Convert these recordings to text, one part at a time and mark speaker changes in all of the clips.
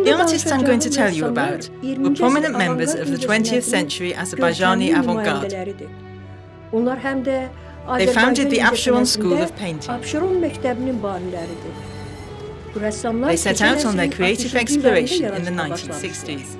Speaker 1: The artists I'm going to tell you about were prominent members of the 20th century Azerbaijani avant-garde. They founded the Absheron School of Painting. They set out on their creative exploration in the 1960s.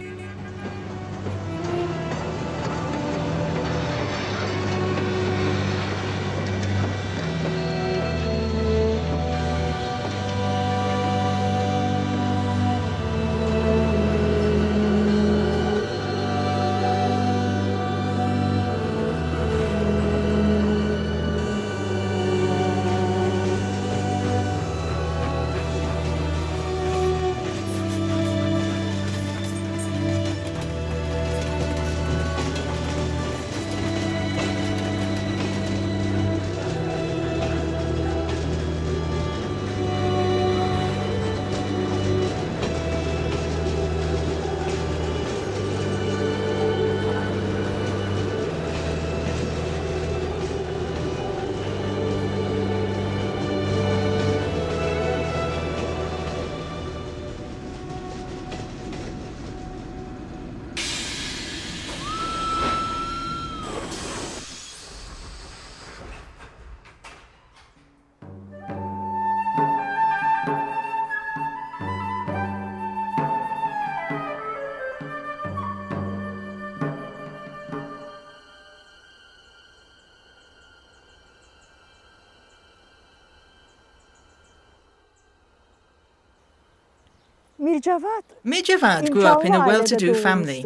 Speaker 1: Mirjavad grew up in a well-to-do family.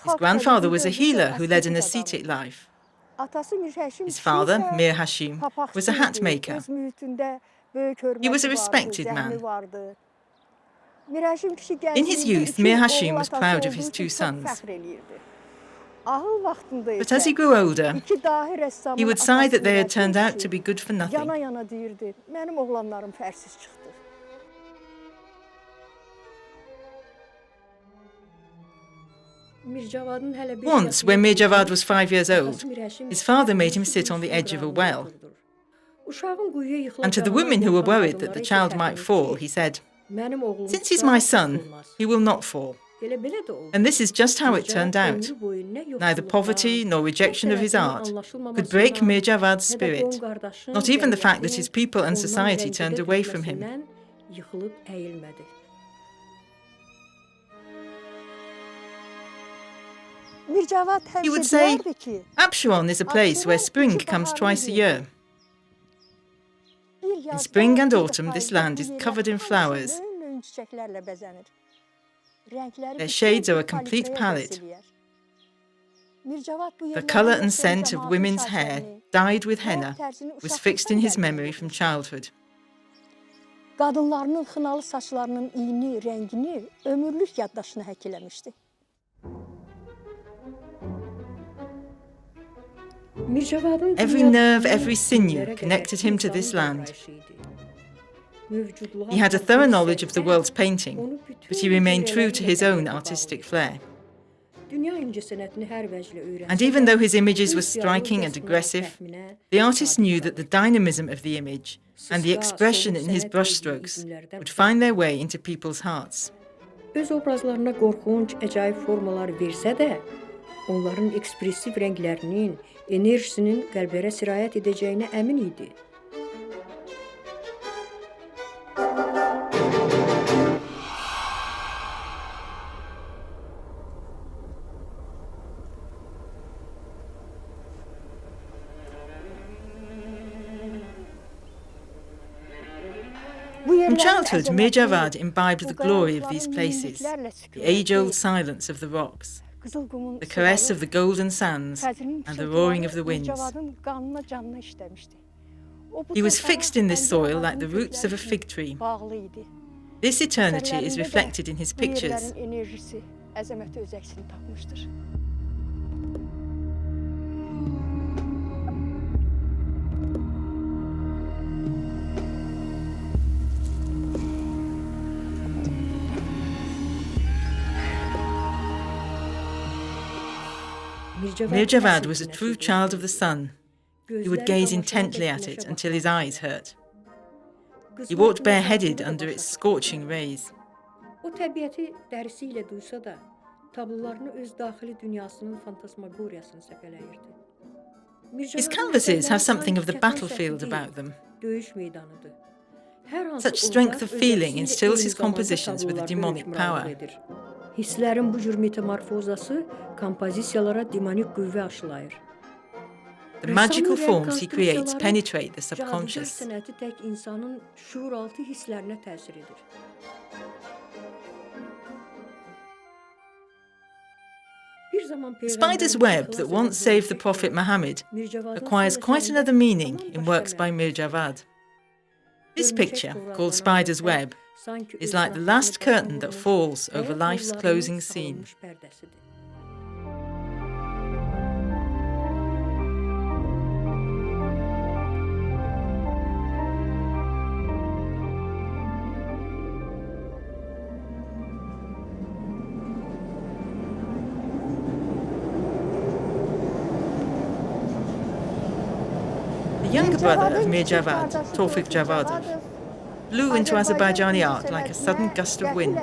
Speaker 1: His grandfather was a healer who led an ascetic life. His father, Mir Hashim, was a hat maker. He was a respected man. In his youth, Mir Hashim was proud of his two sons. But as he grew older, he would sigh that they had turned out to be good for nothing. Once, when Mirjavad was 5 years old, his father made him sit on the edge of a well. And to the women who were worried that the child might fall, he said, "Since he's my son, he will not fall." And this is just how it turned out. Neither poverty nor rejection of his art could break Mirjavad's spirit, not even the fact that his people and society turned away from him. He would say, "Absheron is a place where spring comes twice a year. In spring and autumn, this land is covered in flowers. Their shades are a complete palette. The colour and scent of women's hair, dyed with henna, was fixed in his memory from childhood." Every nerve, every sinew connected him to this land. He had a thorough knowledge of the world's painting, but he remained true to his own artistic flair. And even though his images were striking and aggressive, the artist knew that the dynamism of the image and the expression in his brushstrokes would find their way into people's hearts.
Speaker 2: Öz obrazlarına qorxunc, əcaib formalar versə də, onların ekspresiv rənglərinin, enerjisinin qəlblərə sirayət edəcəyinə əmin idi.
Speaker 1: From childhood, Mirjavad imbibed the glory of these places, the age-old silence of the rocks, the caress of the golden sands, and the roaring of the winds. He was fixed in this soil like the roots of a fig tree. This eternity is reflected in his pictures. Mirjavad was a true child of the sun. He would gaze intently at it until his eyes hurt. He walked bareheaded under its scorching rays.
Speaker 2: O təbiəti dərisi ilə duysa da, tablolarını öz daxili dünyasının fantasmagoriyasını səpələyirdi.
Speaker 1: His canvases have something of the battlefield about them.
Speaker 2: Döyüş meydanıdır.
Speaker 1: Such strength of feeling instills his compositions with a demonic power.
Speaker 2: Hisslərin bu cür metamorfozası kompozisiyalara demonik qüvvə aşılayır.
Speaker 1: The magical forms he creates penetrate the subconscious.
Speaker 2: Sənəti tək insanın şuuraltı hisslərinə təsir edir.
Speaker 1: The spider's web that once saved the Prophet Muhammad acquires quite another meaning in works by Mir Javad. This picture, called Spider's Web, is like the last curtain that falls over life's closing scene. The younger brother of Mir Javad, Tawfiq Javadov, blew into Azerbaijani art like a sudden gust of wind.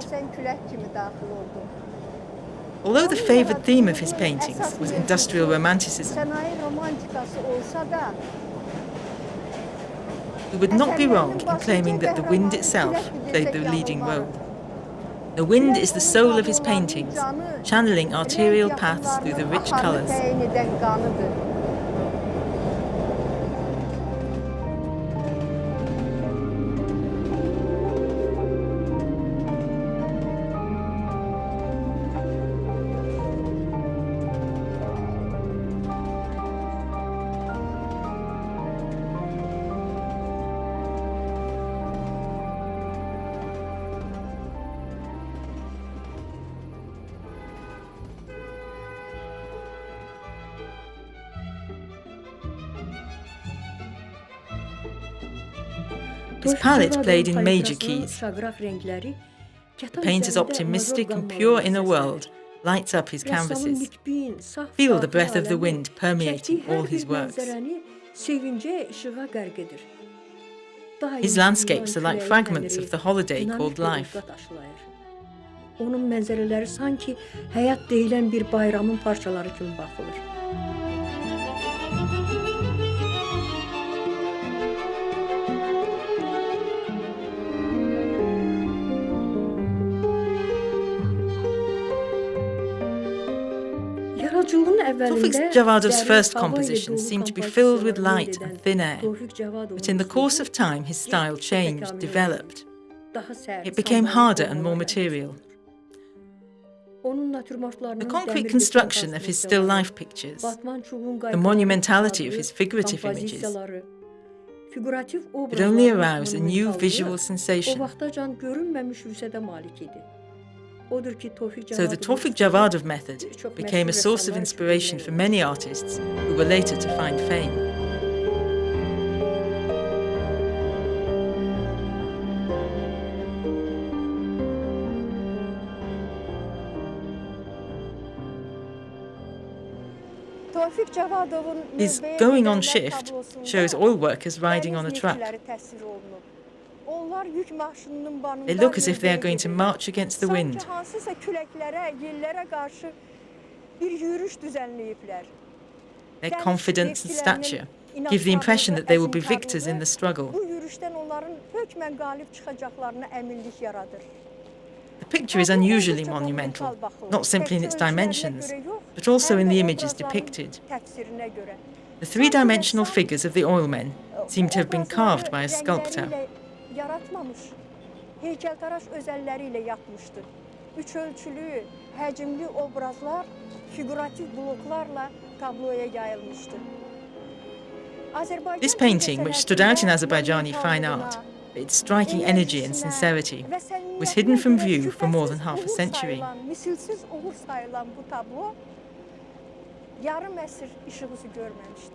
Speaker 1: Although the favoured theme of his paintings was industrial romanticism, we would not be wrong in claiming that the wind itself played the leading role. The wind is the soul of his paintings, channeling arterial paths through the rich colours. His palette played in major keys. The painter's optimistic and pure inner world lights up his canvases. Feel the breath of the wind permeating all his works. His landscapes are like fragments of the holiday called life.
Speaker 2: Onun mənzərələri sanki həyat deyilən bir bayramın parçaları kimi baxılır.
Speaker 1: Tawfiq Javadov's first compositions seemed to be filled with light and thin air, but in the course of time his style changed, developed. It became harder and more material. The concrete construction of his still life pictures, the monumentality of his figurative images, could only arouse a new visual sensation. So the Tawfiq Javadov method became a source of inspiration for many artists who were later to find fame. His Going on Shift shows oil workers riding on a truck. They look as if they are going to march against the wind. Their confidence and stature give the impression that they will be victors in the struggle. The picture is unusually monumental, not simply in its dimensions, but also in the images depicted. The three-dimensional figures of the oilmen seem to have been carved by a sculptor.
Speaker 2: Yaratmamış, heykeltaraş özəlləriyle yapmışdı. Üç ölçülü, həcimli obrazlar, figuratif bloklarla tabloya yayılmıştı.
Speaker 1: This painting, which stood out in Azerbaijani fine art, its striking energy and sincerity, was hidden from view for more than half a century.
Speaker 2: Misilsiz uğur sayılan bu tablo, yarım əsr işığını görməmişdi.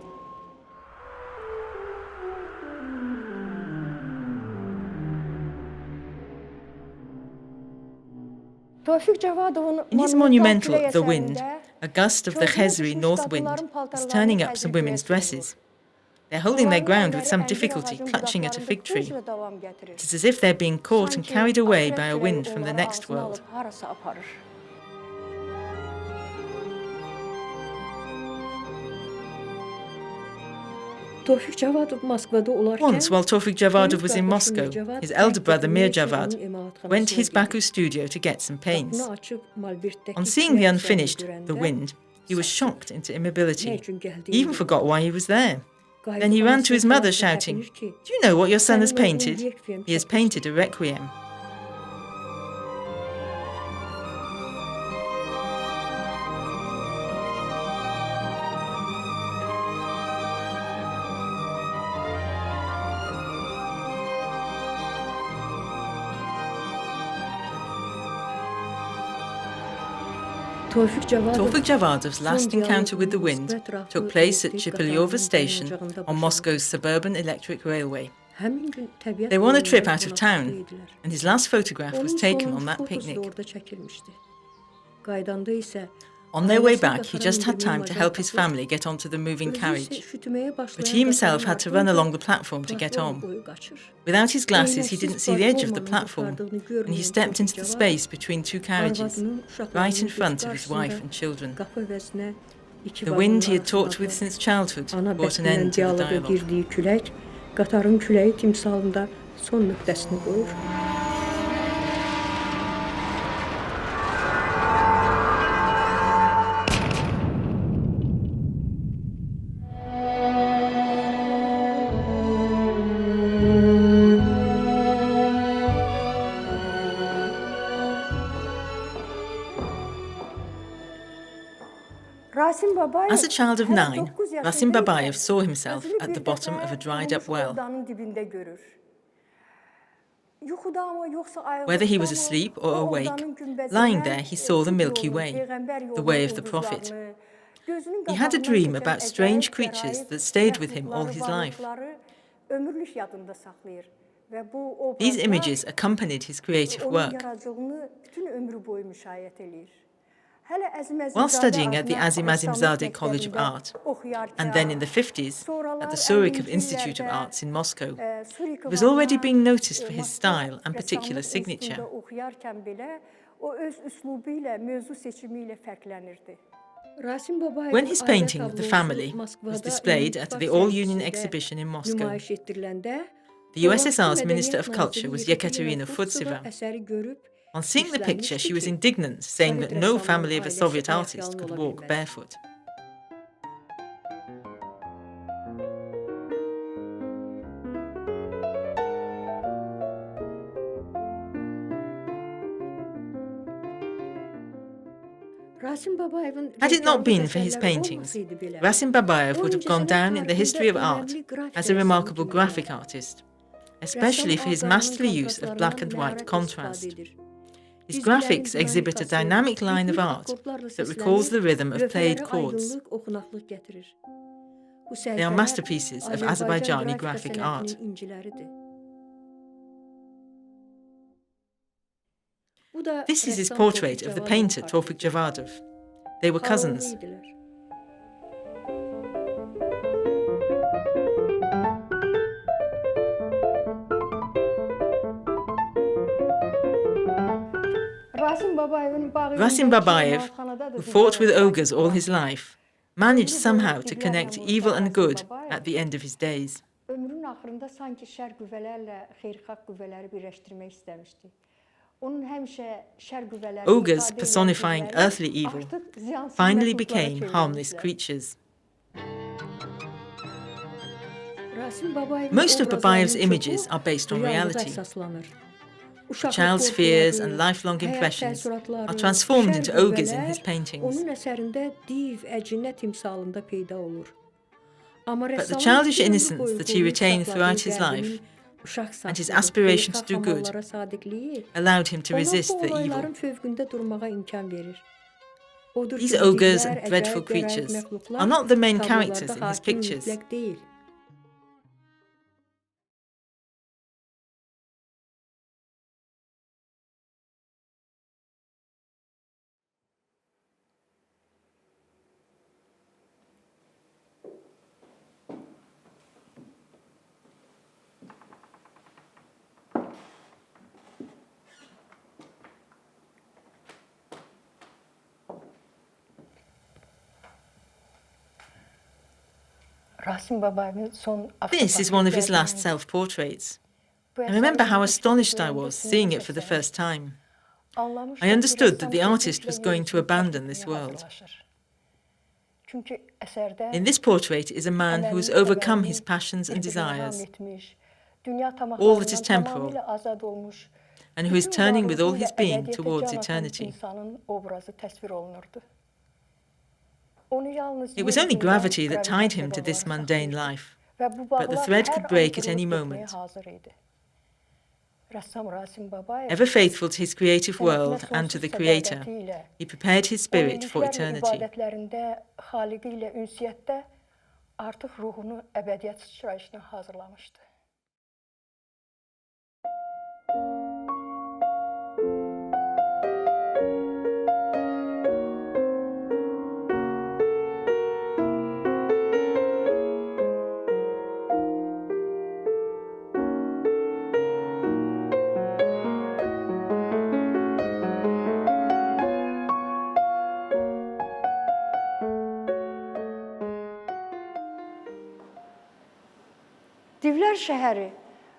Speaker 1: In his monumental The Wind, a gust of the Khezri north wind is turning up some women's dresses. They're holding their ground with some difficulty, clutching at a fig tree. It is as if they're being caught and carried away by a wind from the next world. Once, while Tawfiq Javadov was in Moscow, his elder brother Mir Javad went to his Baku studio to get some paints. On seeing the unfinished The Wind, he was shocked into immobility. He even forgot why he was there. Then he ran to his mother shouting, "Do you know what your son has painted? He has painted a requiem." Tawfiq Javadov's last encounter with the wind took place at Chipilyova station on Moscow's suburban electric railway. They were on a trip out of town, and his last photograph was taken on that picnic. On their way back, he just had time to help his family get onto the moving carriage, but he himself had to run along the platform to get on. Without his glasses, he didn't see the edge of the platform, and he stepped into the space between two carriages, right in front of his wife and children. The wind he had talked with since childhood brought an end to the dialogue.
Speaker 2: Qatarın küləyi timsalında son nöqtəsini qoyur. As a child of 9, Rasim Babayev saw himself at the bottom of a dried-up well. Whether he was asleep or awake, lying there he saw the Milky Way, the way of the Prophet. He had a dream about strange creatures that stayed with him all his life. These images accompanied his creative work. While studying at the Azerbaijani College of Art, and then in the 50s at the Surikov Institute of Arts in Moscow, he was already being noticed for his style and particular signature. When his painting, The Family, was displayed at the All-Union exhibition in Moscow, the USSR's Minister of Culture was Yekaterina Futseva. On seeing the picture, she was indignant, saying that no family of a Soviet artist could walk barefoot. Had it not been for his paintings, Rasim Babayev would have gone down in the history of art as a remarkable graphic artist, especially for his masterly use of black and white contrast. His graphics exhibit a dynamic line of art that recalls the rhythm of played chords. They are masterpieces of Azerbaijani graphic art. This is his portrait of the painter Tawfiq Javadov. They were cousins. Rasim Babayev, who fought with ogres all his life, managed somehow to connect evil and good at the end of his days. Ogres, personifying earthly evil, finally became harmless creatures. Most of Babayev's images are based on reality. The child's fears and lifelong impressions are transformed into ogres in his paintings. But the childish innocence that he retained throughout his life and his aspiration to do good allowed him to resist the evil. These ogres and dreadful creatures are not the main characters in his pictures. This is one of his last self-portraits. I remember how astonished I was seeing it for the first time. I understood that the artist was going to abandon this world. In this portrait is a man who has overcome his passions and desires, all that is temporal, and who is turning with all his being towards eternity. It was only gravity that tied him to this mundane life, but the thread could break at any moment. Ever faithful to his creative world and to the Creator, he prepared his spirit for eternity.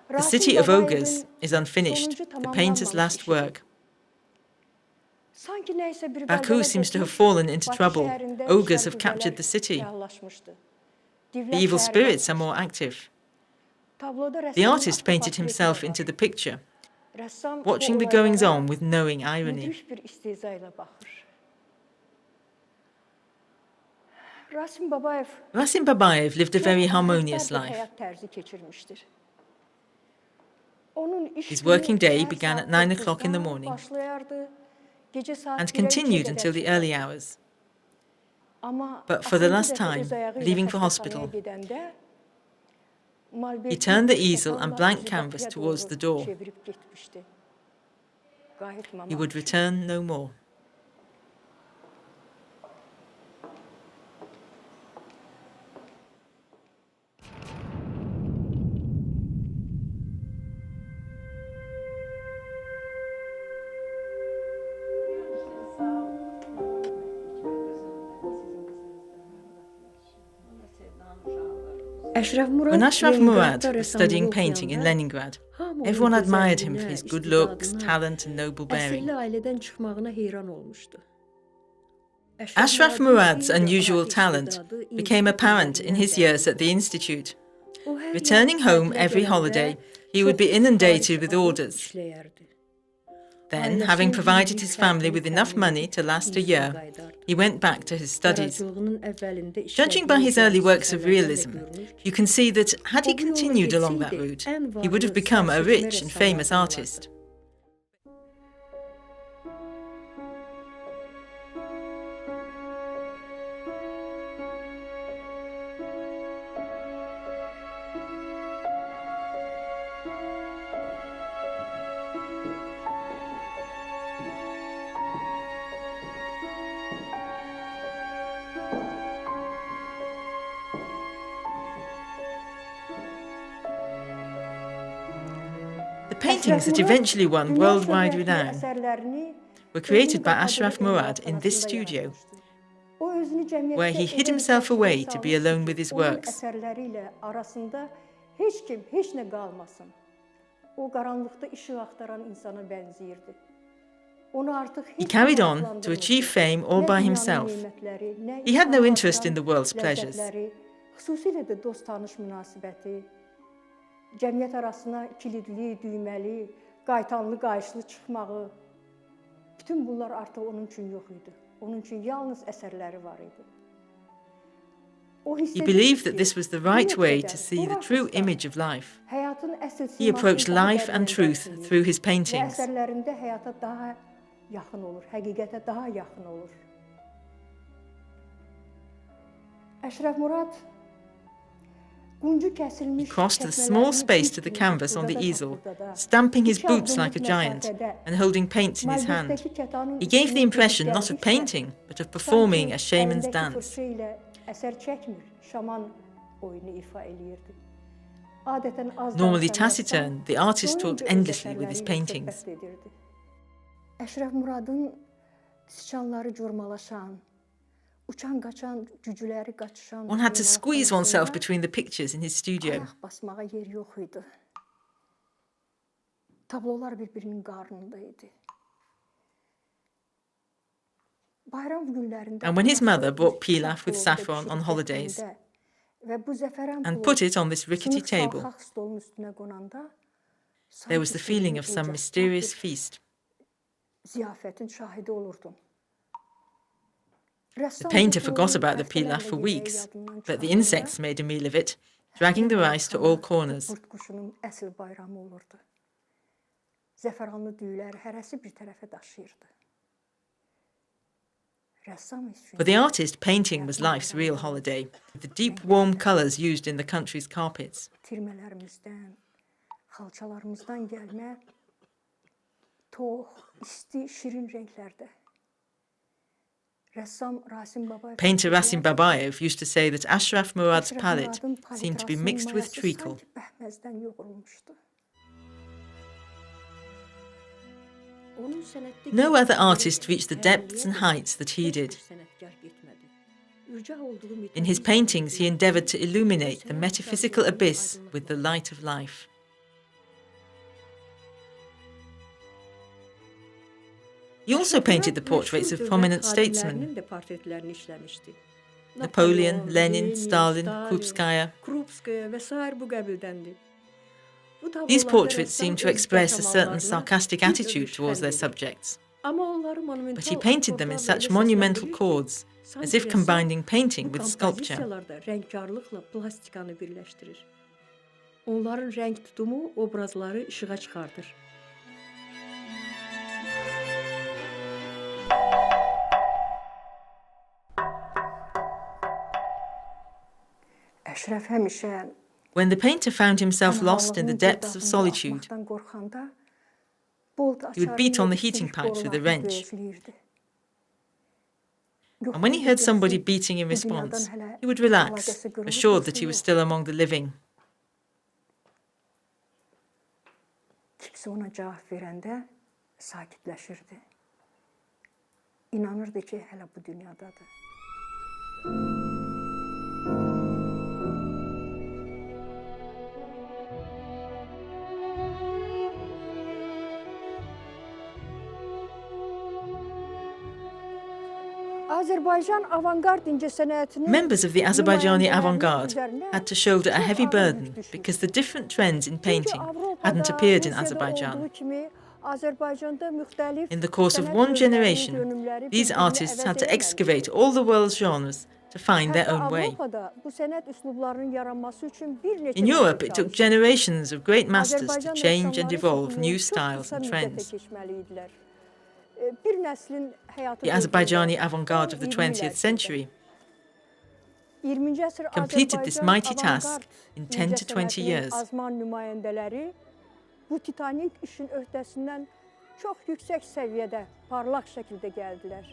Speaker 2: The city of Oghuz is unfinished, the painter's last work. Baku seems to have fallen into trouble. Ogres have captured the city. The evil spirits are more active. The artist painted himself into the picture, watching the goings-on with knowing irony. Rasim Babayev lived a very harmonious life. His working day began at 9 o'clock in the morning and continued until the early hours. But for the last time, leaving for hospital, he turned the easel and blank canvas towards the door. He would return no more. When Ashraf Murad was studying painting in Leningrad, everyone admired him for his good looks, talent and noble bearing. Ashraf Murad's unusual talent became apparent in his years at the institute. Returning home every holiday, he would be inundated with orders. Then, having provided his family with enough money to last a year, he went back to his studies. Judging by his early works of realism, you can see that had he continued along that route, he would have become a rich and famous artist. The paintings that eventually won worldwide renown were created by Ashraf Murad in this studio, where he hid himself away to be alone with his works. He carried on to achieve fame all by himself. He had no interest in the world's pleasures.
Speaker 3: Cəmiyyət arasına kilidli, düyməli, qaytanlı, qayışlı çıxmağı, bütün bunlar artıq onun üçün yox idi. Onun üçün yalnız əsərləri var idi.
Speaker 2: He believed that this was the right way to see the true image of life. He approached life and truth through his paintings.
Speaker 3: Əsərlərində həyata daha yaxın olur, həqiqətə daha yaxın olur. Ashraf Murad
Speaker 2: He crossed the small space to the canvas on the easel, stamping his boots like a giant and holding paints in his hand. He gave the impression not of painting, but of performing a shaman's dance. Normally taciturn, the artist talked endlessly with his paintings.
Speaker 3: Ashraf Murad'ın siçanları curmalaşan, uçan qaçan cücüləri qaçışan.
Speaker 2: One had to squeeze oneself between the pictures in his studio.
Speaker 3: Ayaq basmağa yer yox idi. Tablolar bir-birinin qarnında idi. Bayram günlərində
Speaker 2: And when his mother bought pilaf with saffron on holidays and put it on this rickety table, there was the feeling of some mysterious feast.
Speaker 3: Ziyafətin şahidi olurdum.
Speaker 2: The painter forgot about the pilaf for weeks, but the insects made a meal of it, dragging the rice to all corners.
Speaker 3: Quşunun əsl bayramı olurdu. Zəfəranlı düyülər hərəsi bir tərəfə daşıyırdı.
Speaker 2: For the artist, painting was life's real holiday, with the deep, warm colours used in the country's carpets.
Speaker 3: Tirmələrimizdən, xalçalarımızdan gəlmə tox, isti, şirin rənglərdə.
Speaker 2: Painter Rasim Babayev used to say that Ashraf Murad's palette seemed to be mixed with treacle. No other artist reached the depths and heights that he did. In his paintings, he endeavoured to illuminate the metaphysical abyss with the light of life. He also painted the portraits of prominent statesmen: Napoleon, Lenin, Stalin, Krupskaya. These portraits seem to express a certain sarcastic attitude towards their subjects, but he painted them in such monumental chords, as if combining painting with sculpture.
Speaker 3: Onların renk tutumu obrazları ışığa çıkardır.
Speaker 2: When the painter found himself lost in the depths of solitude, he would beat on the heating pipes with a wrench. And when he heard somebody beating in response, he would relax, assured that he was still among the living.
Speaker 3: Kimsə ona cavab verəndə sakitləşirdi. İnanırdı ki, hələ bu dünyadadır.
Speaker 2: Members of the Azerbaijani avant-garde had to shoulder a heavy burden because the different trends in painting hadn't appeared in Azerbaijan. In the course of one generation, these artists had to excavate all the world's genres to find their own way. In Europe, it took generations of great masters to change and evolve new styles and trends. The Azerbaijani avant-garde of the 20th century completed this mighty task in 10 to 20 years.
Speaker 3: Bu titanik işin öhdəsindən çox yüksək səviyyədə, parlaq şəkildə gəldilər.